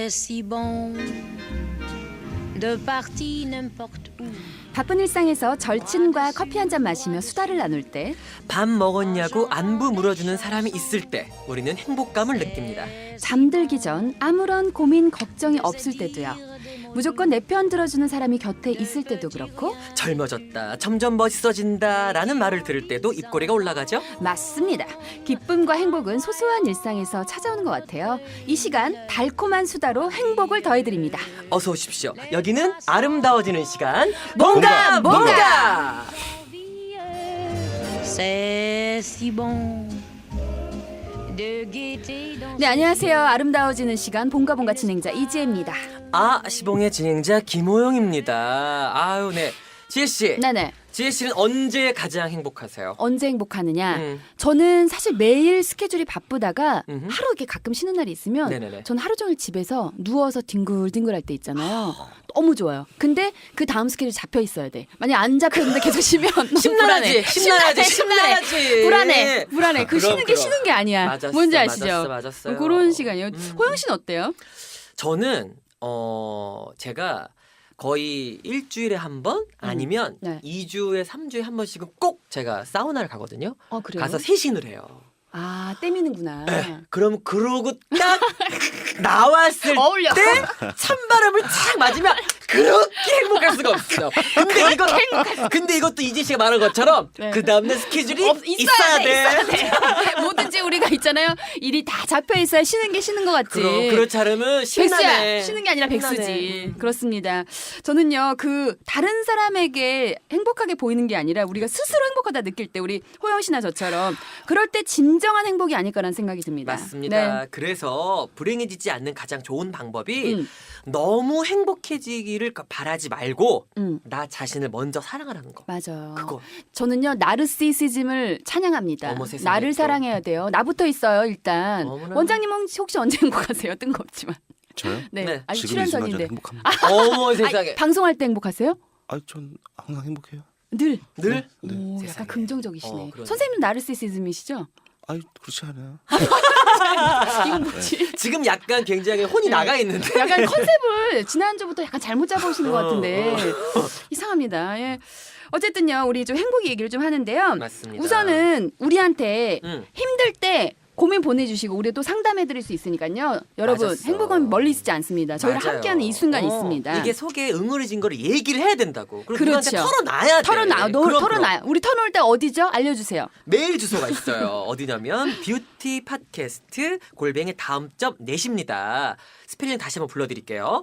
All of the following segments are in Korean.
C'est si bon de partir n'importe où. 바쁜 일상에서 절친과 커피 한 잔 마시며 수다를 나눌 때 밥 먹었냐고 안부 물어주는 사람이 있을 때 우리는 행복감을 느낍니다. 잠들기 전 아무런 고민 걱정이 없을 때도요. 무조건 내 편 들어주는 사람이 곁에 있을 때도 그렇고 젊어졌다, 점점 멋있어진다 라는 말을 들을 때도 입꼬리가 올라가죠. 맞습니다. 기쁨과 행복은 소소한 일상에서 찾아오는 것 같아요. 이 시간 달콤한 수다로 행복을 더해드립니다. 어서 오십시오. 여기는 아름다워지는 시간 뭔가, 뭔가. C'est si bon de gaieté dans 네, 안녕하세요. 아름다워지는 시간 봉가봉가 진행자 이지혜입니다. 시봉의 진행자 김호영입니다. 아유, 네. 지혜 씨. 네네. 지혜 씨는 언제 가장 행복하세요? 언제 행복하느냐? 음. 저는 사실 매일 스케줄이 바쁘다가 음흠. 하루 이렇게 가끔 쉬는 날이 있으면 네네네. 전 하루 종일 집에서 누워서 뒹굴뒹굴할 때 있잖아요. 너무 좋아요. 근데 그 다음 스케줄 잡혀 있어야 돼. 만약 안 잡혀 있는데 계속 쉬면 너무 심란하지, 불안해. 심란하지. 불안해. 그 그럼, 쉬는 게 그럼. 쉬는 게 아니야. 맞았어, 뭔지 아시죠? 맞았어요. 그런 시간이에요. 호영 씨는 어때요? 저는 제가 거의 일주일에 한 번 아니면 네. 2주에 3주에 한 번씩은 꼭 제가 사우나를 가거든요. 그래요? 가서 세신을 해요. 땜이는구나. 그럼 그러고 딱 나왔을 어울려. 때 찬바람을 착 맞으면 그렇게 행복할 수가 없어. 근데 이것도 이지 씨가 말한 것처럼 네. 그 다음날 스케줄이 있어야 돼. 뭐든지 우리가 있잖아요. 일이 다 잡혀 있어야 쉬는 게 쉬는 것 같지. 그렇지 않으면 백수야. 신나네. 쉬는 게 아니라 백수지. 신나네. 그렇습니다. 저는요, 다른 사람에게 행복하게 보이는 게 아니라 우리가 스스로 행복하다 느낄 때 우리 호영 씨나 저처럼 그럴 때 진정한 행복이 아닐까라는 생각이 듭니다. 맞습니다. 네. 그래서 불행해지지 않는 가장 좋은 방법이 음. 너무 행복해지기를 바라지 말고 음. 나 자신을 먼저 사랑하라는 거. 맞아요. 그거. 저는요, 나르시시즘을 찬양합니다. 어머, 세상에 나를 또. 사랑해야 돼요. 나부터 있어요, 일단. 어머나. 원장님은 혹시 언제 행복하세요? 뜬금없지만. 저요? 네. 네. 아직 지금 이 출연 순간 전 전인데. 행복합니다. 어머 세상에. 방송할 때 행복하세요? 전 항상 행복해요. 늘. 늘? 오, 약간 세상에. 긍정적이시네. 그러네. 선생님은 나르시시즘이시죠? 그렇지 않아요. 이건 뭐지? 지금 약간 굉장히 혼이 나가 있는데. 약간 컨셉을 지난주부터 약간 잘못 잡으시는 것 같은데 이상합니다. 예. 어쨌든요, 우리 좀 행복 얘기를 좀 하는데요. 맞습니다. 우선은 우리한테 음. 힘들 때 고민 보내주시고 우리 또 상담해드릴 수 있으니까요. 여러분, 맞았어. 행복은 멀리 있지 않습니다. 저희랑 맞아요. 함께하는 이 순간이 있습니다. 이게 속에 응어리진 거를 얘기를 해야 된다고. 그리고 그렇죠. 누구한테 털어놔야 돼. 그럼. 털어놔요. 우리 터놓을 때 어디죠? 알려주세요. 메일 주소가 있어요. 어디냐면 뷰티 팟캐스트 @ 다음 점 넷입니다. 스펠링 다시 한번 불러드릴게요.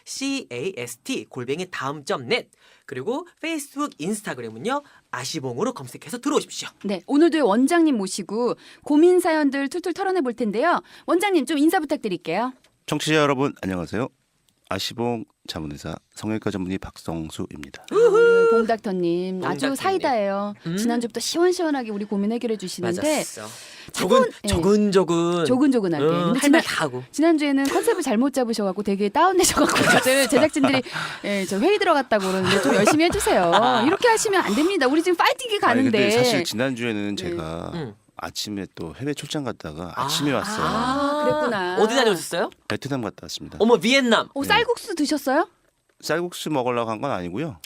BEAUTYPODCAST @ 다음 점 넷. 그리고 페이스북, 인스타그램은요 아시봉으로 검색해서 들어오십시오. 네, 오늘도 원장님 모시고 고민 사연들 툴툴 털어내 볼 텐데요. 원장님 좀 인사 부탁드릴게요. 청취자 여러분 안녕하세요. 아시봉 자문의사 성형외과 전문의 박성수입니다. 우리 봉닥터님 아주 봉닥터님. 사이다예요. 지난주부터 시원시원하게 우리 고민 해결해 주시는데 맞았어. 저번- 조근조근. 조근조근하게. 근데 할 말 다 하고. 지난주에는 컨셉을 잘못 잡으셔갖고 되게 다운되셔갖고 다들 제작진들이 저 회의 들어갔다고 그러는데 좀 열심히 해주세요. 이렇게 하시면 안 됩니다. 우리 지금 파이팅이 가는데. 근데 사실 지난주에는 제가 음. 아침에 또 해외 출장 갔다가 아침에 왔어요. 그랬구나. 어디 다녀오셨어요? 베트남 갔다 왔습니다. 어머 비엔남. 쌀국수 드셨어요? 쌀국수 먹으려고 한 건 아니고요.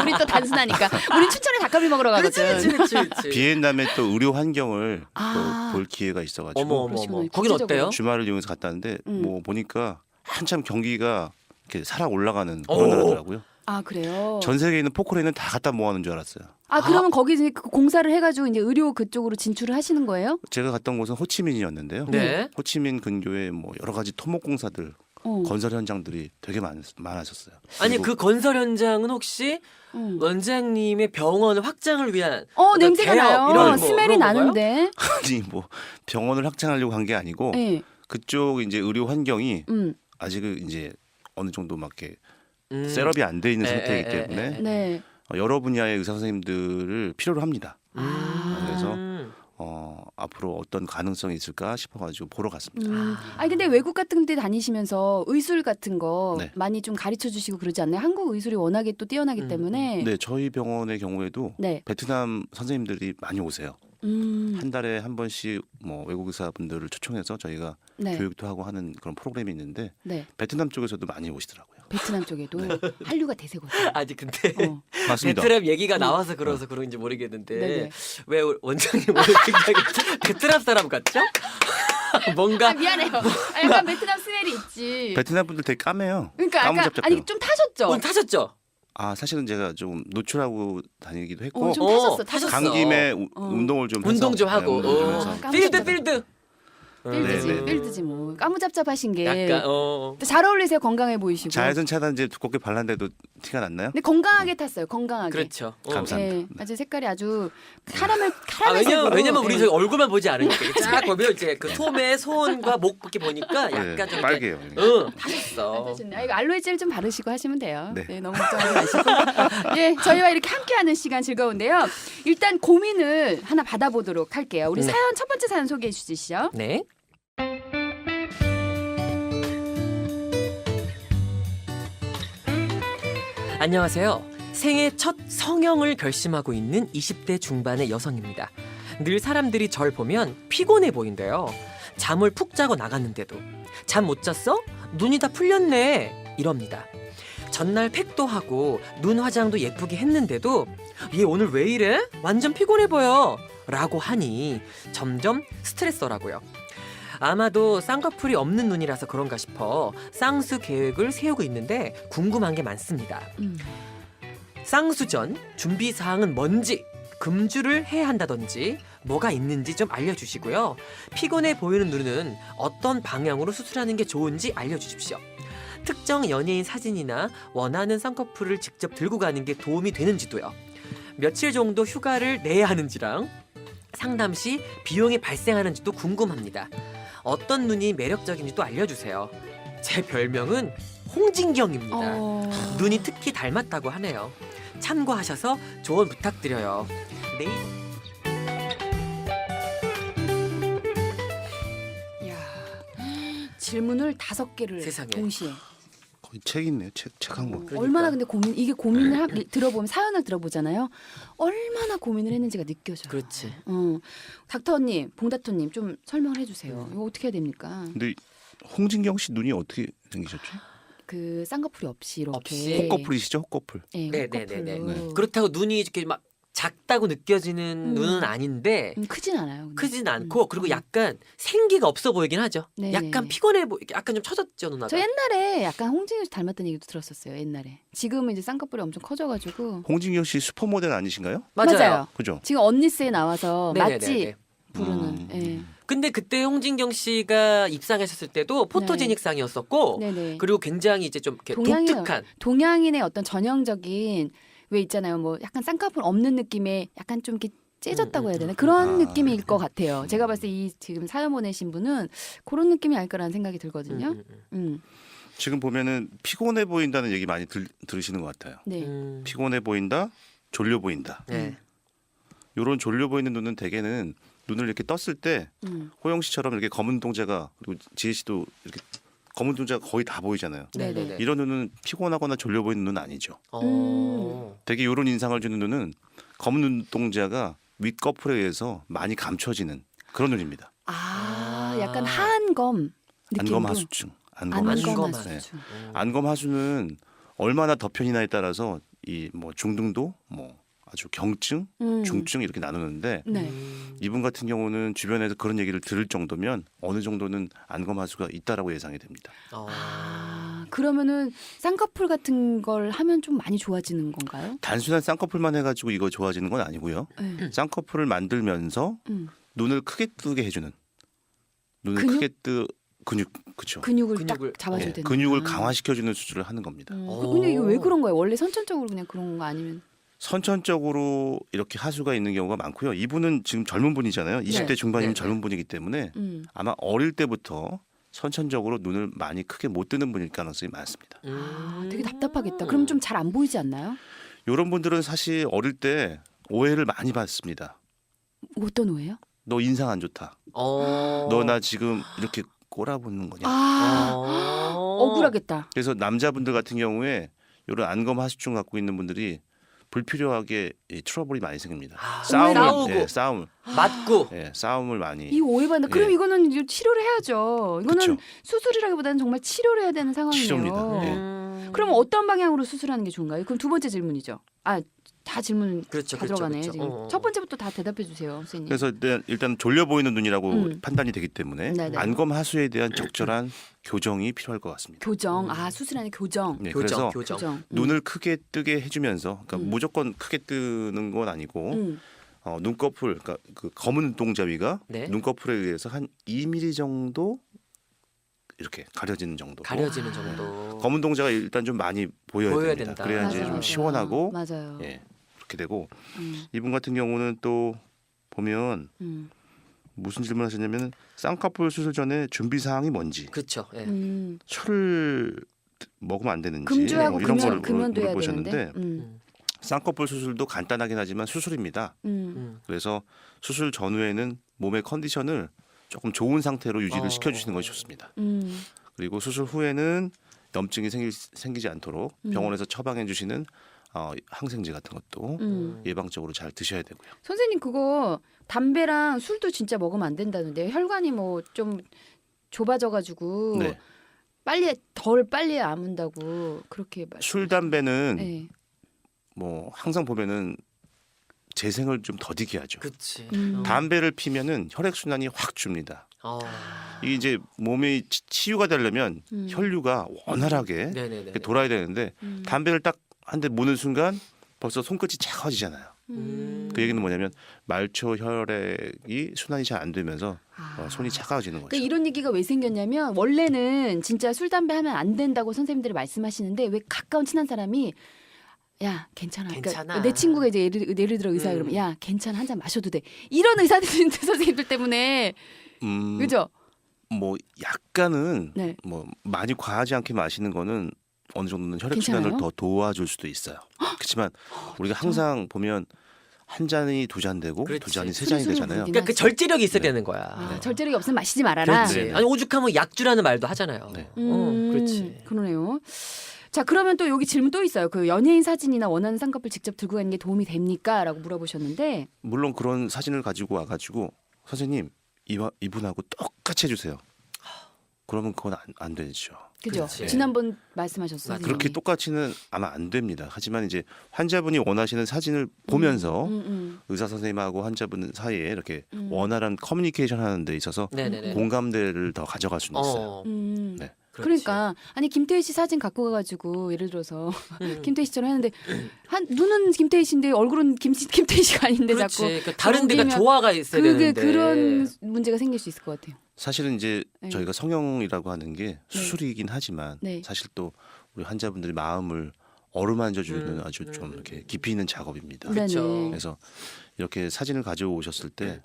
우리 또 단순하니까. 우린 춘천에 닭갈비 먹으러 가거든. 그렇지. 비엔남의 또 의료 환경을 아. 또 볼 기회가 있어가지고 어머. 그러시구나. 거긴 국제적으로. 어때요? 주말을 이용해서 갔다 왔는데 음. 보니까 한참 경기가 이렇게 살아 올라가는 그런 나라더라고요. 아, 그래요? 전 세계에 있는 포크레인은 다 갖다 모아놓은 줄 알았어요. 그러면 거기 이제 그 공사를 해가지고 이제 의료 그쪽으로 진출을 하시는 거예요? 제가 갔던 곳은 호치민이었는데요. 네. 호치민 근교에 뭐 여러 가지 토목공사들, 어. 건설 현장들이 되게 많았었어요. 아니 그리고 그 건설 현장은 혹시 원장님의 병원 확장을 위한 어떤 냄새가 개업, 나요. 이런 뭐 스멜이 그런 건가요? 나는데. 아니 뭐 병원을 확장하려고 한 게 아니고 네. 그쪽 이제 의료 환경이 음. 아직은 이제 어느 정도 막 이렇게 음. 셋업이 안 돼 있는 에, 상태이기 에, 에, 때문에 에. 네. 여러 분야의 의사 선생님들을 필요로 합니다. 그래서 음. 앞으로 어떤 가능성이 있을까 싶어가지고 보러 갔습니다. 아니 근데 외국 같은 데 다니시면서 의술 같은 거 네. 많이 좀 가르쳐 주시고 그러지 않나요? 한국 의술이 워낙에 또 뛰어나기 때문에. 네, 저희 병원의 경우에도 네. 베트남 선생님들이 많이 오세요. 한 달에 한 번씩 뭐 외국 의사분들을 초청해서 저희가 네. 교육도 하고 하는 그런 프로그램이 있는데 네. 베트남 쪽에서도 많이 오시더라고요. 베트남 쪽에도 한류가 대세거든요. 아니 근데 어. 맞습니다. 베트남 얘기가 나와서 그래서 그런지 모르겠는데 네네. 왜 원장님 오늘 굉장히 베트남 사람 같죠? 뭔가 아, 미안해요. 아, 약간 베트남 스멜이 있지. 베트남 분들 되게 까매요. 그러니까 약간 까무잡잡해요. 아니 좀 타셨죠? 오늘 타셨죠? 아 사실은 제가 좀 노출하고 다니기도 했고 좀 타셨어. 타셨어. 간 김에 어. 운동을 좀 운동 해서, 좀 하고 운동 좀 해서. 깜짝이야. 필드 필드지, 네, 네. 필드지 뭐 까무잡잡하신 게 약간 잘 어울리세요. 건강해 보이시고. 자외선 차단제 두껍게 발랐는데도 티가 났나요? 근데 건강하게 탔어요. 건강하게. 그렇죠. 감사합니다. 네, 아주 색깔이 아주 카라멜 왜냐면 우리 네. 저희 얼굴만 보지 않으니까 쫙 보면 이제 그 소매 손과 목 이렇게 보니까 네, 약간 좀 빨개요. 응 타셨어. 아, 이거 알로에 젤 좀 바르시고 하시면 돼요. 네. 네, 너무 걱정하지 마시고. 예, 저희와 이렇게 함께하는 시간 즐거운데요. 일단 고민을 하나 받아보도록 할게요. 우리 네. 사연 첫 번째 사연 소개해 주시죠. 네. 안녕하세요. 생애 첫 성형을 결심하고 있는 20대 중반의 여성입니다. 늘 사람들이 절 보면 피곤해 보인대요. 잠을 푹 자고 나갔는데도 잠 못 잤어? 눈이 다 풀렸네 이럽니다. 전날 팩도 하고 눈 화장도 예쁘게 했는데도 얘 오늘 왜 이래? 완전 피곤해 보여 라고 하니 점점 스트레스더라고요. 아마도 쌍꺼풀이 없는 눈이라서 그런가 싶어 쌍수 계획을 세우고 있는데 궁금한 게 많습니다. 쌍수 전 준비 사항은 뭔지, 금주를 해야 한다든지 뭐가 있는지 좀 알려주시고요. 피곤해 보이는 눈은 어떤 방향으로 수술하는 게 좋은지 알려주십시오. 특정 연예인 사진이나 원하는 쌍꺼풀을 직접 들고 가는 게 도움이 되는지도요. 며칠 정도 휴가를 내야 하는지랑 상담 시 비용이 발생하는지도 궁금합니다. 어떤 눈이 매력적인지도 알려주세요. 제 별명은 홍진경입니다. 눈이 특히 닮았다고 하네요. 참고하셔서 조언 부탁드려요. 네. 이야, 질문을 5개를 세상에. 동시에. 거의 책 있네요. 책 한 권. 그러니까. 얼마나 근데 고민을 들어보면 사연을 들어보잖아요. 얼마나 고민을 했는지가 느껴져요. 그렇지. 닥터님, 봉다토님 좀 설명을 해주세요. 이거 어떻게 해야 됩니까? 근데 홍진경 씨 눈이 어떻게 생기셨죠? 그 쌍꺼풀이 없이 이렇게 없이. 콧꺼풀이시죠? 콧꺼풀. 네, 네네네네. 콧꺼풀로. 그렇다고 눈이 이렇게 막 작다고 느껴지는 눈은 아닌데 크진 않아요. 근데. 크진 않고 그리고 약간 생기가 없어 보이긴 하죠. 네. 약간 피곤해 보이, 약간 좀 처졌죠 누나가. 저 옛날에 약간 홍진경 씨 닮았다는 얘기도 들었었어요. 옛날에. 지금은 이제 쌍꺼풀이 엄청 커져가지고. 홍진경 씨 슈퍼모델 아니신가요? 맞아요. 그죠? 지금 언니스에 나와서 네네네네. 맛집 부르는. 예. 근데 그때 홍진경 씨가 입상하셨을 때도 포토제닉상이었었고 네네. 그리고 굉장히 이제 좀 이렇게 동양인- 독특한 동양인의 어떤 전형적인 왜 있잖아요. 뭐 약간 쌍꺼풀 없는 느낌의 약간 좀 이렇게 째졌다고 해야 되나 그런 아, 느낌일 것 같아요. 제가 봤을 때 이 지금 사연 보내신 분은 그런 느낌이 아닐 거라는 생각이 들거든요. 지금 보면은 피곤해 보인다는 얘기 많이 들으시는 것 같아요. 네. 피곤해 보인다, 졸려 보인다. 네. 요런 졸려 보이는 눈은 대개는 눈을 이렇게 떴을 때 호영 씨처럼 이렇게 검은 동자가 그리고 지혜 씨도 이렇게 검은 동자가 거의 다 보이잖아요. 네네네. 이런 눈은 피곤하거나 졸려 보이는 눈은 아니죠. 되게 이런 인상을 주는 눈은 검은 눈동자가 윗꺼풀에 의해서 많이 감춰지는 그런 눈입니다. 아, 약간 하안검 느낌도. 안검하수증. 안검하수. 안검하수증. 안검하수는 얼마나 덮여지나에 따라서 이 뭐 중등도, 뭐 아주 경증, 중증 이렇게 나누는데 네. 이분 같은 경우는 주변에서 그런 얘기를 들을 정도면 어느 정도는 안검하수가 있다라고 예상이 됩니다. 아, 그러면은 쌍꺼풀 같은 걸 하면 좀 많이 좋아지는 건가요? 단순한 쌍꺼풀만 해가지고 이거 좋아지는 건 아니고요. 네. 쌍꺼풀을 만들면서 눈을 크게 뜨게 해주는 눈을 근육? 크게 근육 그렇죠. 근육을 딱 근육을- 잡아줘야 예, 되는. 근육을 강화시켜주는 수술을 하는 겁니다. 근데 이거 왜 그런 거예요? 원래 선천적으로 그냥 그런 거 아니면? 선천적으로 이렇게 하수가 있는 경우가 많고요. 이분은 지금 젊은 분이잖아요. 20대 중반이면 네, 젊은 분이기 때문에 음. 아마 어릴 때부터 선천적으로 눈을 많이 크게 못 뜨는 분일 가능성이 많습니다. 아, 되게 답답하겠다. 그럼 좀 잘 안 보이지 않나요? 이런 분들은 사실 어릴 때 오해를 많이 받습니다. 어떤 오해요? 너 인상 안 좋다. 너 나 지금 이렇게 꼬라보는 거냐. 억울하겠다. 그래서 남자분들 같은 경우에 이런 안검 하수증 갖고 있는 분들이 불필요하게 이 트러블이 많이 생깁니다. 싸우고. 싸움, 맞고. 싸움을 많이. 이거 오해받는다. 그럼 예. 이거는 이제 치료를 해야죠. 이거는 그쵸. 수술이라기보다는 정말 치료를 해야 되는 상황이네요. 치료입니다. 예. 그럼 어떤 방향으로 수술하는 게 좋은가요? 그럼 두 번째 질문이죠. 다 질문 그렇죠, 다 그렇죠, 들어가네. 그렇죠. 지금 첫 번째부터 다 대답해 주세요, 선생님. 그래서 일단 졸려 보이는 눈이라고 음. 판단이 되기 때문에 네네. 안검 하수에 대한 적절한 교정이 필요할 것 같습니다. 교정. 수술하는 교정. 네, 교정, 그래서 교정. 교정. 눈을 크게 뜨게 해주면서, 그러니까 음. 무조건 크게 뜨는 건 아니고 음. 눈꺼풀, 그러니까 그 검은 눈동자 위가 네. 눈꺼풀에 의해서 한 2mm 정도 이렇게 가려지는 정도. 가려지는 정도. 검은 동자가 일단 좀 많이 보여야 보여야 됩니다. 된다. 그래야 이제 맞아요. 좀 시원하고 맞아요. 예, 그렇게 되고 음. 이분 같은 경우는 또 보면 음. 무슨 질문하셨냐면 쌍꺼풀 수술 전에 준비 사항이 뭔지, 그렇죠. 예. 술을 먹으면 안 되는지 금주하고 이런 거를 금연도 해야 물어보셨는데 되는데. 쌍꺼풀 수술도 간단하긴 하지만 수술입니다. 그래서 수술 전후에는 몸의 컨디션을 조금 좋은 상태로 유지를 시켜주시는 것이 좋습니다. 그리고 수술 후에는 염증이 생기지 않도록 병원에서 처방해 주시는 항생제 같은 것도 예방적으로 잘 드셔야 되고요. 선생님 그거 담배랑 술도 진짜 먹으면 안 된다는데 혈관이 뭐 좀 좁아져가지고 네. 빨리 아문다고 그렇게 술, 담배는 네. 뭐 항상 보면은 재생을 좀 더디게 하죠. 그렇지. 담배를 피면은 혈액 순환이 확 줍니다. 이게 이제 몸이 치유가 되려면 혈류가 원활하게 네네네. 이렇게 돌아야 되는데 담배를 딱 한 대 무는 순간 벌써 손끝이 차가워지잖아요. 그 얘기는 뭐냐면 말초 혈액이 순환이 잘 안 되면서 손이 차가워지는 거죠. 그러니까 이런 얘기가 왜 생겼냐면 원래는 진짜 술 담배 하면 안 된다고 선생님들이 말씀하시는데 왜 가까운 친한 사람이 야 괜찮아. 괜찮아. 그러니까 내 친구가 이제 예를 들어 의사 그러면 야 괜찮아 한 잔 마셔도 돼. 이런 의사들 선생님들 때문에 그죠? 뭐 약간은 네. 뭐 많이 과하지 않게 마시는 거는 어느 정도는 혈액 괜찮아요? 순환을 더 도와줄 수도 있어요. 그렇지만 우리가 항상 보면 한 잔이 두 잔 되고 그렇지. 두 잔이 세 잔이 술이 되잖아요. 부르긴 그러니까 그 절제력이 있어야 네. 되는 거야. 절제력이 없으면 마시지 말아라. 그렇지. 네. 아니 오죽하면 약주라는 말도 하잖아요. 네. 그렇지. 그러네요. 자 그러면 또 여기 질문 또 있어요. 그 연예인 사진이나 원하는 쌍꺼풀 직접 들고 가는 게 도움이 됩니까?라고 물어보셨는데 물론 그런 사진을 가지고 와가지고 선생님 이분하고 똑같이 해주세요. 그러면 그건 안 되죠. 그죠? 그렇지. 지난번 말씀하셨어요. 맞아. 그렇게 똑같이는 아마 안 됩니다. 하지만 이제 환자분이 원하시는 사진을 보면서 의사 선생님하고 환자분 사이에 이렇게 원활한 커뮤니케이션 하는 데 있어서 네네네. 공감대를 더 가져갈 수는 있어요. 네. 그렇지. 그러니까 아니 김태희 씨 사진 갖고 가가지고 예를 들어서 김태희 씨처럼 했는데 눈은 김태희 씨인데 얼굴은 김태희 씨가 아닌데 그렇지. 자꾸 그러니까 다른 데가 넘기면 조화가 있어야 그게 되는데. 그런 문제가 생길 수 있을 것 같아요. 사실은 이제 네. 저희가 성형이라고 하는 게 수술이긴 하지만 네. 사실 또 우리 환자분들의 마음을 어루만져주는 아주 좀 이렇게 깊이 있는 작업입니다. 그렇죠. 네네. 그래서 이렇게 사진을 가져오셨을 때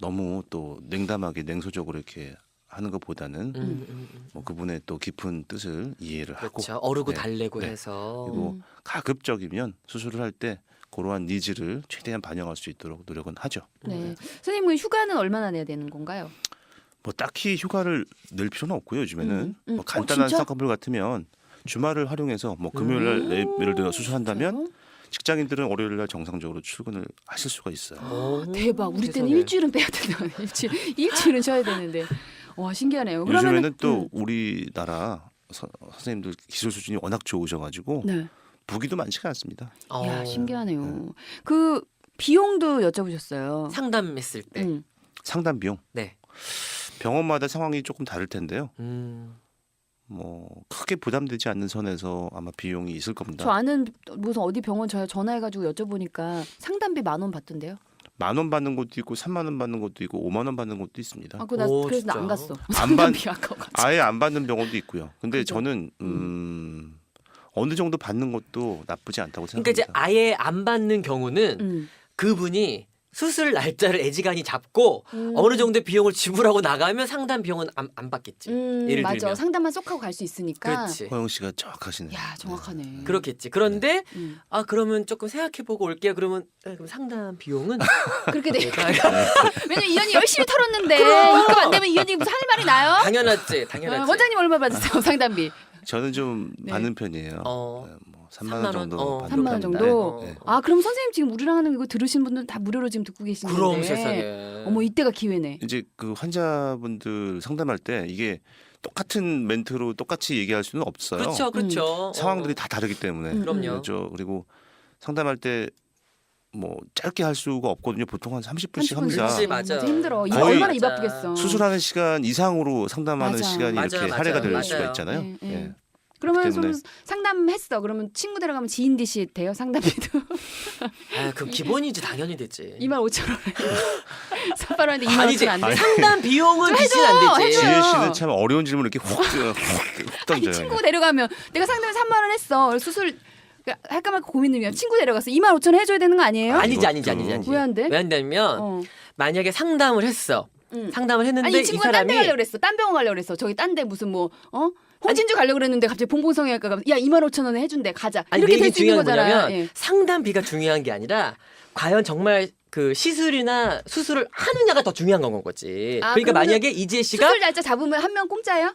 너무 또 냉담하게 냉소적으로 이렇게 하는 것보다는 뭐 그분의 또 깊은 뜻을 이해를 그렇죠. 하고 어르고 네. 달래고 네. 해서. 그리고 가급적이면 수술을 할 때 그러한 니즈를 최대한 반영할 수 있도록 노력은 하죠. 네. 선생님은 휴가는 얼마나 내야 되는 건가요? 뭐 딱히 휴가를 낼 필요는 없고요. 요즘에는 뭐 간단한 진짜? 쌍꺼풀 같으면 주말을 활용해서 뭐 금요일 날 예를 들어 수술한다면 직장인들은 월요일 날 정상적으로 출근을 하실 수가 있어요. 오, 대박. 우리 때는 세상에. 일주일은 빼야 된다. 일주일은 쉬어야 되는데. 와 신기하네요. 그러면은 요즘에는 또 우리나라 선생님들 기술 수준이 워낙 좋으셔가지고 네. 부기도 많지가 않습니다. 야 신기하네요. 그 비용도 여쭤보셨어요. 상담했을 때. 상담 비용 네. 병원마다 상황이 조금 다를 텐데요. 뭐 크게 부담되지 않는 선에서 아마 비용이 있을 겁니다. 저 아는 무슨 어디 병원 저 전화해가지고 여쭤보니까 상담비 10,000원 받던데요. 10,000원 받는 것도 있고 30,000원 받는 것도 있고 50,000원 받는 것도 있습니다. 아, 나 오, 그래서 나 안 진짜? 갔어. 안 받- 상담비 아까워가지고. 아예 안 받는 병원도 있고요. 근데 그죠? 저는 어느 정도 받는 것도 나쁘지 않다고 그러니까 생각합니다. 이제 아예 안 받는 경우는 그분이 수술 날짜를 애지간히 잡고 어느 정도의 비용을 지불하고 나가면 상담 비용은 안 받겠지. 예를 맞아. 들면. 상담만 쏙 하고 갈 수 있으니까. 그렇지. 허영 씨가 정확하시네요. 야 정확하네. 그렇겠지. 그런데 음. 아 그러면 조금 생각해보고 올게요. 그러면 그럼 상담 비용은 그렇게 돼. 내가 왜냐면 이현이 열심히 털었는데 입금 안 되면 이현이 무슨 할 말이 나요? 당연하지. 당연하지. 원장님 얼마 받으세요 상담비? 저는 좀 네. 받는 편이에요. 어. 뭐 3만 원 정도 3만 원 받는 정도? 네. 아 그럼 선생님 지금 우리랑 하는 이거 들으신 분들 다 무료로 지금 듣고 계시는 건데. 그럼 세상에. 어머 이때가 기회네. 이제 그 환자분들 상담할 때 이게 똑같은 멘트로 똑같이 얘기할 수는 없어요. 그렇죠, 그렇죠. 상황들이 다 다르기 때문에. 그럼요. 그렇죠. 그리고 상담할 때 뭐 짧게 할 수가 없거든요. 보통 한 30분씩 합니다. 그렇지, 맞아. 힘들어. 이거 거의 얼마나 입 맞아. 아프겠어. 수술하는 시간 이상으로 상담하는 맞아. 시간이 맞아요, 이렇게 맞아요. 할애가 될 맞아요. 수가 있잖아요. 네, 네. 예. 그러면 그렇기 때문에. 좀 상담했어. 그러면 친구 데려가면 지인 디시 돼요? 상담비도 아, 그 기본이지 당연히 되지. 25,000원. 선발하는데 2만 아니지. 5천 안 돼. 상담 비용은 좀 비치는 안 되지. 해줘요. 지혜 씨는 참 어려운 질문 이렇게 훅 아니 던져요. 친구 데려가면 내가 상담에 3만 원 했어. 수술 할까 말까 고민이면 친구 데려가서 2만 5천 원 해줘야 되는 거 아니에요? 아니지. 왜 안 돼? 왜 안 되냐면 어. 만약에 상담을 했어. 상담을 했는데 아니 이 이 친구가 딴 데 사람이 가려고 그랬어. 딴 병원 가려고 그랬어. 저기 딴 데 무슨 뭐 홍진주 가려고 그랬는데 갑자기 봉봉성형외과가 야 2만 5천 원에 해준대. 가자. 아니 이렇게 내 될 얘기 수 있는 중요한 거잖아. 뭐냐면 예. 상담비가 중요한 게 아니라 과연 정말 그 시술이나 수술을 하느냐가 더 중요한 건 거지. 아, 그러니까 그러면은 만약에 이지혜 씨가 수술 날짜 잡으면 한 명 공짜예요?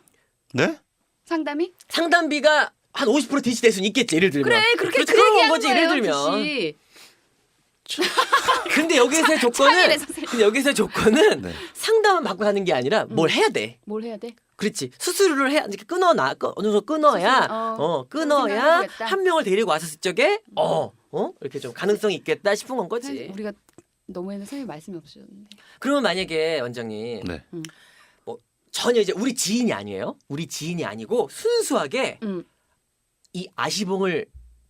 네? 상담이? 상담비가 한 50% 디시될 수는 있겠지. 예를 들면. 그래 그렇게 그렇지, 그 그런 얘기하는 거지. 예를 거예요. 들면. 디시. 근데 여기서의 조건은 창의래, 선생님. 근데 여기서의 조건은 네. 상담만 받고 하는 게 아니라 뭘 해야 돼. 뭘 해야 돼? 그렇지. 수술을 해야 이렇게 끊어놔. 어느 정도 끊어야 수술, 끊어야 생각해보겠다. 한 명을 데리고 왔었을 적에 이렇게 좀 가능성이 있겠다 싶은 건 거지. 우리가 너무에는 선생님 말씀이 없으셨는데. 그러면 만약에 원장님 네. 뭐 전혀 이제 우리 지인이 아니에요. 우리 지인이 아니고 순수하게 이 아시봉을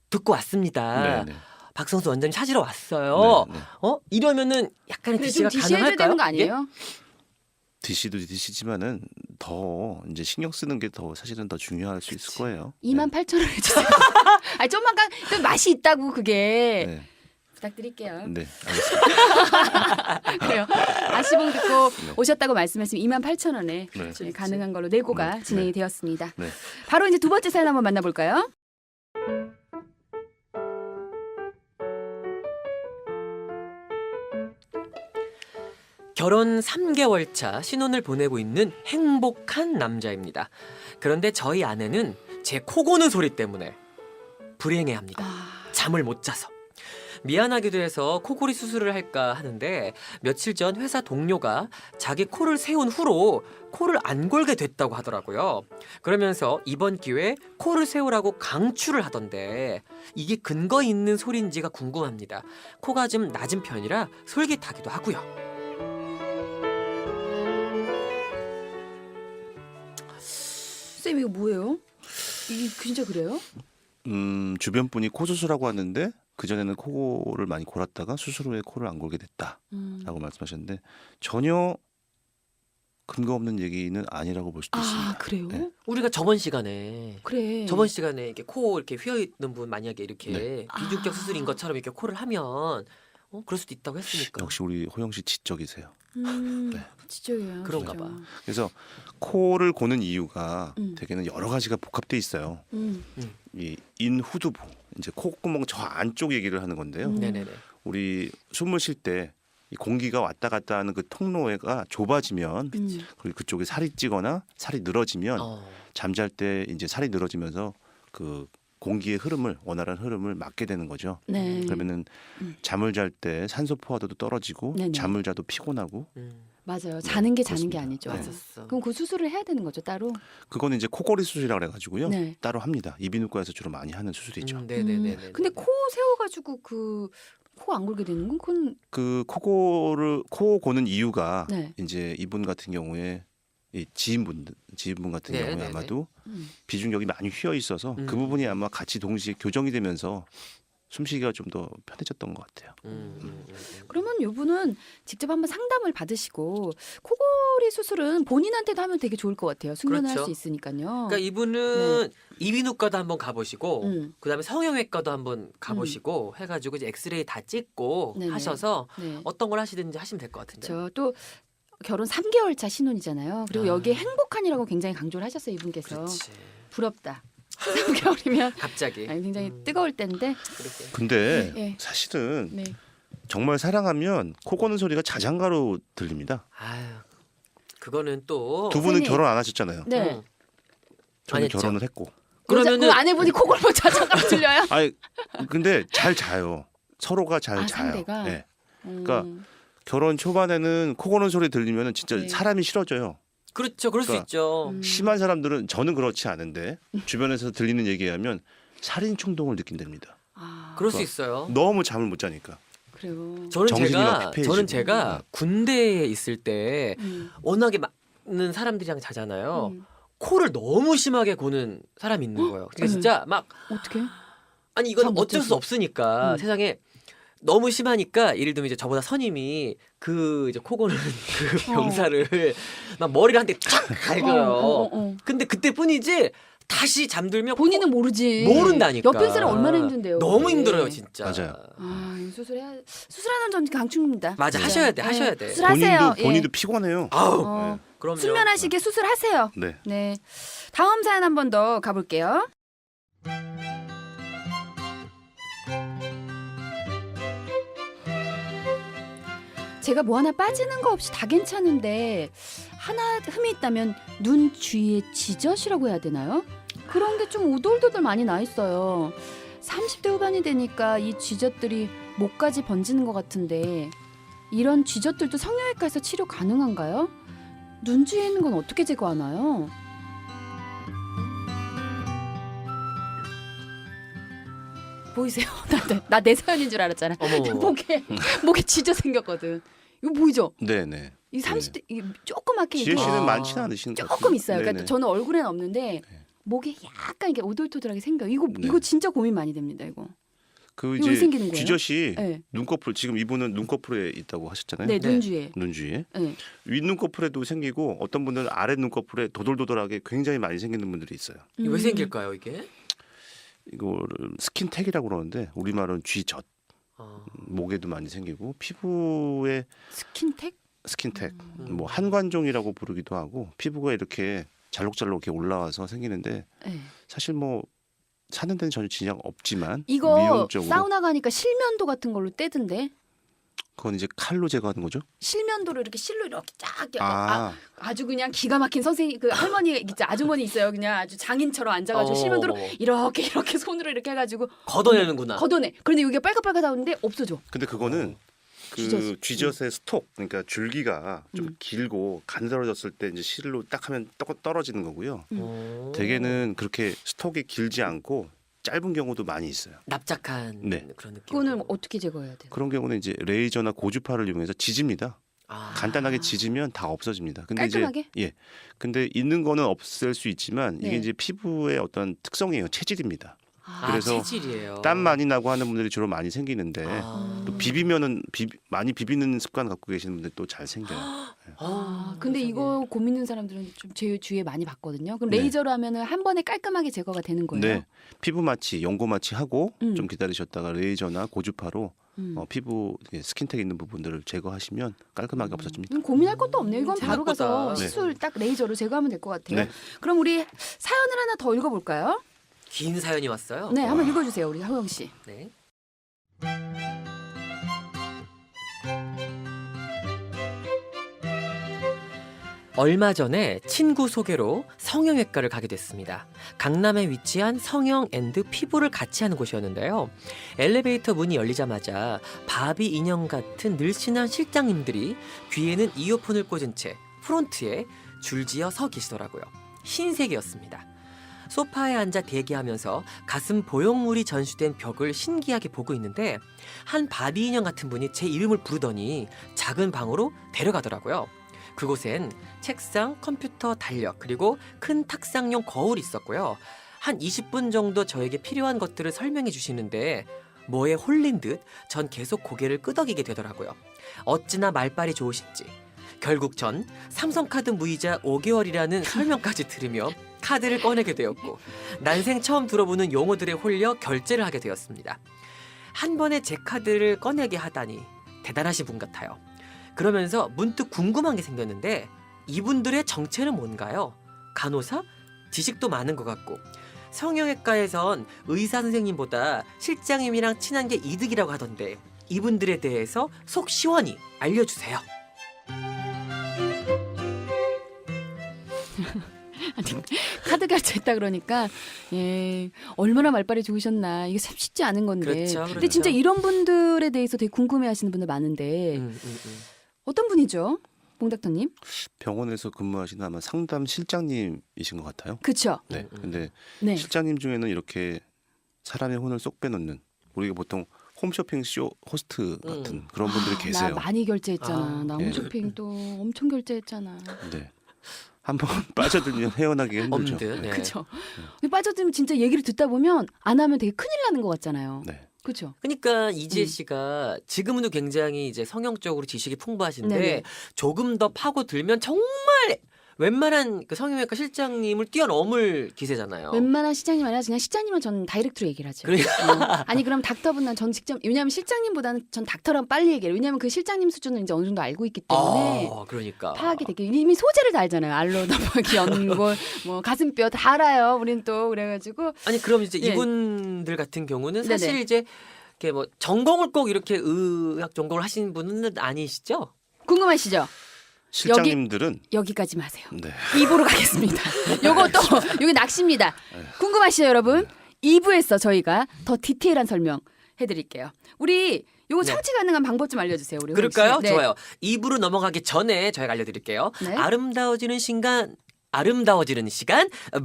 듣고 왔습니다. 네, 네. 박성수 원장님 찾으러 왔어요. 네, 네. 이러면은 약간의 근데 좀 DC가 디시 해줘야 가능할까요? 되는 거 아니에요? DC도 DC지만은 더 이제 신경 쓰는 게 더 사실은 더 중요할 수 있을 거예요. 2만 8천 원 해주세요. 아니 좀만 좀 맛이 있다고 그게. 네. 부탁드릴게요. 네, 알겠습니다. 그래요. 아시봉 듣고 오셨다고 말씀하시면 2만 8천 원에 네. 가능한 걸로 내고가 네. 진행이 네. 되었습니다. 네. 바로 이제 두 번째 사연 한번 만나볼까요? 결혼 3개월 차 신혼을 보내고 있는 행복한 남자입니다. 그런데 저희 아내는 제 코 고는 소리 때문에 불행해합니다. 잠을 못 자서. 미안하기도 해서 코골이 수술을 할까 하는데 며칠 전 회사 동료가 자기 코를 세운 후로 코를 안 골게 됐다고 하더라고요. 그러면서 이번 기회에 코를 세우라고 강추를 하던데 이게 근거 있는 소리인지가 궁금합니다. 코가 좀 낮은 편이라 솔깃하기도 하고요. 쌤 이거 뭐예요? 이게 진짜 그래요? 주변 분이 코 수술하고 왔는데 그 전에는 코를 많이 골았다가 수술 후에 코를 안 골게 됐다라고 말씀하셨는데 전혀 근거 없는 얘기는 아니라고 볼 수도 있습니다. 아 그래요? 네. 우리가 저번 시간에 그래. 이렇게 코 이렇게 휘어 있는 분 만약에 이렇게 네. 비중격 수술인 것처럼 이렇게 코를 하면 그럴 수도 있다고 했으니까. 역시 우리 호영 씨 지적이세요. 네. 지적이에요. 그런가 진짜. 봐. 그래서 코를 고는 이유가 음. 대개는 여러 가지가 복합돼 있어요. 음. 이 인후두부 이제 콧구멍 저 안쪽 얘기를 하는 건데요. 네네네. 우리 숨을 쉴 때 이 공기가 왔다 갔다 하는 그 통로가 좁아지면 그리고 그쪽에 살이 찌거나 살이 늘어지면 잠잘 때 이제 살이 늘어지면서 그 공기의 흐름을 원활한 흐름을 막게 되는 거죠. 네. 그러면은 잠을 잘 때 산소 포화도도 떨어지고 네네. 잠을 자도 피곤하고 맞아요. 자는 게 자는 게 그렇습니다. 아니죠. 네. 맞았어. 그럼 그 수술을 해야 되는 거죠 따로? 그거는 이제 코골이 수술이라고 그래가지고요. 네. 따로 합니다. 이비인후과에서 주로 많이 하는 수술이죠. 네네네. 근데 코 세워가지고 그 코 안 골게 되는 건 그건 그 코 고는 이유가 네. 이제 이분 같은 경우에 이 지인분 같은 네, 경우에 네, 아마도 비중력이 많이 휘어 있어서 그 부분이 아마 같이 동시에 교정이 되면서 숨쉬기가 좀 더 편해졌던 것 같아요. 그러면 이분은 직접 한번 상담을 받으시고 코골이 수술은 본인한테도 하면 되게 좋을 것 같아요. 숙면할 그렇죠. 수 있으니까요. 그러니까 이분은 이비인후과도 한번 가보시고 음. 그다음에 성형외과도 한번 가보시고 해가지고 이제 엑스레이 다 찍고 네네. 하셔서 네. 어떤 걸 하시든지 하시면 될 것 같은데. 저 또 결혼 3개월 차 신혼이잖아요. 그리고 아. 여기에 행복한이라고 굉장히 강조를 하셨어요. 이분께서. 그렇지. 부럽다. 3개월이면 갑자기. 굉장히 뜨거울 때인데. 그렇게. 근데 네. 사실은 네. 정말 사랑하면 코 고는 소리가 자장가로 들립니다. 아유, 그거는 또 두 분은 선생님. 결혼 안 하셨잖아요. 네. 음. 저는 안 했죠. 결혼을 했고 그러면은 그 아내분이 코골고 자장가로 들려요? 아니 근데 잘 자요. 서로가 잘 아, 자요. 상대가? 네. 그러니까 결혼 초반에는 코 고는 소리 들리면 진짜 네. 사람이 싫어져요. 그렇죠. 그럴 수 그러니까 있죠. 심한 사람들은 저는 그렇지 않은데 주변에서 들리는 얘기에 하면 살인 충동을 느낀답니다. 아, 그럴 수 있어요. 너무 잠을 못 자니까. 그래요. 정신이 막 피폐해지고. 저는 제가 군대에 있을 때 음. 워낙에 많은 사람들이랑 자잖아요. 음. 코를 너무 심하게 고는 사람이 있는 거예요. 그러니까 진짜 막 어떻게? 아니 이건 잠 못 어쩔 수 자서. 없으니까 세상에 너무 심하니까 예를 들면 이제 저보다 선임이 그 이제 코 고는 그 병사를 막 머리를 한 대 탁 갈겨요. 근데 그때뿐이지 다시 잠들면 본인은 모르지. 모른다니까. 옆에 사람 얼마나 힘든데요. 너무 그게. 힘들어요 진짜. 맞아요. 아, 이거 수술하는 전 강추입니다. 맞아 진짜. 하셔야 돼 하셔야 돼. 수술하세요. 본인도 피곤해요. 아우 어, 그럼요. 숙면하시게 수술하세요. 네. 네. 다음 사연 한 번 더 가볼게요. 제가 뭐 하나 빠지는 거 없이 다 괜찮은데 하나 흠이 있다면 눈 주위에 지젖이라고 해야 되나요? 그런 게 좀 오돌도돌 많이 나 있어요. 30대 후반이 되니까 이 쥐젖들이 목까지 번지는 것 같은데 이런 쥐젖들도 성형외과에서 치료 가능한가요? 눈 주위에 있는 건 어떻게 제거하나요? 보이세요? 나 내 사연인 줄 알았잖아. 어머. 목에 쥐젖 생겼거든. 이거 보이죠? 네네. 이 30대 이게 조그맣게 지혜 이게 씨는 아. 많지는 않으신 것 같아요. 조금 있어요. 그러니까 네네. 저는 얼굴에는 없는데 목에 약간 이게 오돌토돌하게 생겨. 이거 네. 이거 진짜 고민 많이 됩니다. 이거. 그 이거 왜 이제 생기는 거예요? 쥐젖이 네. 눈꺼풀 지금 이분은 눈꺼풀에 있다고 하셨잖아요. 네, 네. 눈 주위에. 눈 주위에 네. 윗 눈꺼풀에도 생기고 어떤 분들은 아래 눈꺼풀에 도돌도돌하게 굉장히 많이 생기는 분들이 있어요. 이게 왜 생길까요 이게? 이거를 스킨택이라고 그러는데 우리말은 쥐젖. 아. 목에도 많이 생기고 피부에 스킨텍? 스킨택, 뭐 한관종이라고 부르기도 하고 피부가 이렇게 잘록잘록 이렇게 올라와서 생기는데 네. 사실 뭐 사는 데는 전혀 지장 없지만 이거 미용적으로 사우나 가니까 실면도 같은 걸로 떼던데. 그건 이제 칼로 제거하는 거죠. 실면도를 이렇게 실로 이렇게 쫙 아, 아주 그냥 기가 막힌 선생님 그 할머니 있지 아주머니 있어요. 그냥 아주 장인처럼 앉아가지고 실면도로 이렇게 손으로 이렇게 해가지고 걷어내는구나. 걷어내. 그런데 여기가 빨갛빨갛하는데 없어져. 근데 그거는 그 쥐젖의 스톡, 그러니까 줄기가 좀 길고 가늘어졌을 때 이제 실로 딱 하면 떨어지는 거고요. 오. 대개는 그렇게 스톡이 길지 않고 짧은 경우도 많이 있어요. 납작한 네. 그런 느낌. 그거는 뭐 어떻게 제거해야 돼요? 그런 경우는 이제 레이저나 고주파를 이용해서 지집니다. 아. 간단하게 지지면 다 없어집니다. 근데 깔끔하게? 이제 예, 근데 있는 거는 없앨 수 있지만 네. 이게 이제 피부의 어떤 특성이에요. 체질입니다. 아, 그래서 체질이에요. 땀 많이 나고 하는 분들이 주로 많이 생기는데 아. 또 비비면은 많이 비비는 습관 갖고 계시는 분들 또 잘 생겨요. 아, 근데 세상에. 이거 고민 있는 사람들은 좀 제 주위에 많이 봤거든요. 그럼 네. 레이저로 하면은 한 번에 깔끔하게 제거가 되는 거예요? 네, 피부 마취, 연고 마취 하고 음. 좀 기다리셨다가 레이저나 고주파로 음. 피부 스킨택 있는 부분들을 제거하시면 깔끔하게 없어집니다. 고민할 것도 없네요. 이건 바로 생각보다. 가서 네. 시술 딱 레이저로 제거하면 될 것 같아요. 네. 그럼 우리 사연을 하나 더 읽어볼까요? 긴 사연이 왔어요. 네, 한번 읽어주세요, 우리 하영 씨. 네. 얼마 전에 친구 소개로 성형외과를 가게 됐습니다. 강남에 위치한 성형 앤드 피부를 같이 하는 곳이었는데요. 엘리베이터 문이 열리자마자 바비 인형 같은 늘씬한 실장님들이 귀에는 이어폰을 꽂은 채 프론트에 줄지어 서 계시더라고요. 흰색이었습니다. 소파에 앉아 대기하면서 가슴 보형물이 전시된 벽을 신기하게 보고 있는데 한 바비 인형 같은 분이 제 이름을 부르더니 작은 방으로 데려가더라고요. 그곳엔 책상, 컴퓨터, 달력 그리고 큰 탁상용 거울이 있었고요. 한 20분 정도 저에게 필요한 것들을 설명해 주시는데 뭐에 홀린 듯 전 계속 고개를 끄덕이게 되더라고요. 어찌나 말빨이 좋으신지. 결국 전 삼성카드 무이자 5개월이라는 설명까지 들으며 카드를 꺼내게 되었고 난생 처음 들어보는 용어들에 홀려 결제를 하게 되었습니다. 한 번에 제 카드를 꺼내게 하다니 대단하신 분 같아요. 그러면서 문득 궁금한 게 생겼는데 이분들의 정체는 뭔가요? 간호사? 지식도 많은 것 같고 성형외과에선 의사 선생님보다 실장님이랑 친한 게 이득이라고 하던데 이분들에 대해서 속 시원히 알려주세요. 카드 결제했다 그러니까 얼마나 말빨이 좋으셨나. 이게 참 쉽지 않은 건데. 그렇죠, 근데 그렇죠. 진짜 이런 분들에 대해서 되게 궁금해하시는 분들 많은데 어떤 분이죠, 봉닥터님? 병원에서 근무하시는 아마 상담 실장님이신 것 같아요. 그렇죠. 네. 근데 네. 실장님 중에는 이렇게 사람의 혼을 쏙 빼놓는 우리가 보통 홈쇼핑 쇼 호스트 같은 그런 분들이 계세요. 나 많이 결제했잖아. 아, 나 예. 홈쇼핑 또 엄청 결제했잖아. 네. 한번 빠져들면 헤어나기가 힘들죠. 엄듯, 네. 그렇죠. 근데 빠져들면 진짜 얘기를 듣다 보면 안 하면 되게 큰일 나는 것 같잖아요. 네. 그렇죠. 그러니까 이지혜 씨가 지금도 굉장히 이제 성형적으로 지식이 풍부하신데 네네. 조금 더 파고들면 정말 웬만한 그 성형외과 실장님을 뛰어넘을 기세잖아요. 웬만한 시장님 아니라 그냥 시장님은 전 다이렉트로 얘기를 하죠. 그러니까. 아니 그럼 닥터분은 전 직접 왜냐하면 실장님보다는 전 닥터랑 빨리 얘기해요. 왜냐하면 그 실장님 수준을 이제 어느 정도 알고 있기 때문에 그러니까. 파악이 되게 이미 소재를 다 알잖아요. 알로 넘어기 연골 뭐 가슴뼈 다 알아요. 우린 또 그래가지고 아니 그럼 이제 예. 이분들 같은 경우는 사실 네네. 이제 이렇게 뭐 전공을 꼭 이렇게 의학 전공을 하신 분은 아니시죠? 궁금하시죠? 실장님들은 여기까지만 하세요. 네. 2부로 가겠습니다. 요것도 여기 낚시입니다. 궁금하시죠, 여러분? 2부에서 저희가 더 디테일한 설명 해드릴게요. 우리 요거 네. 청취 가능한 방법 좀 알려주세요. 우리 그럴까요? 혹시. 네. 좋아요. 2부로 넘어가기 전에 저희가 알려드릴게요. 네. 아름다워지는 시간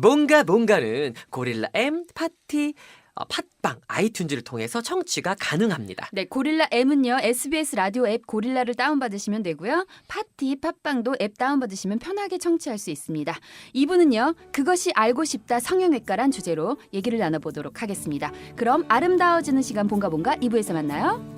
뭔가는 고릴라 M 파티 팟빵 아이튠즈를 통해서 청취가 가능합니다. 네, 고릴라 M은요. SBS 라디오 앱 고릴라를 다운받으시면 되고요. 파티, 팟빵도 앱 다운받으시면 편하게 청취할 수 있습니다. 2부는요. 그것이 알고 싶다 성형외과란 주제로 얘기를 나눠보도록 하겠습니다. 그럼 아름다워지는 시간 본가 2부에서 만나요.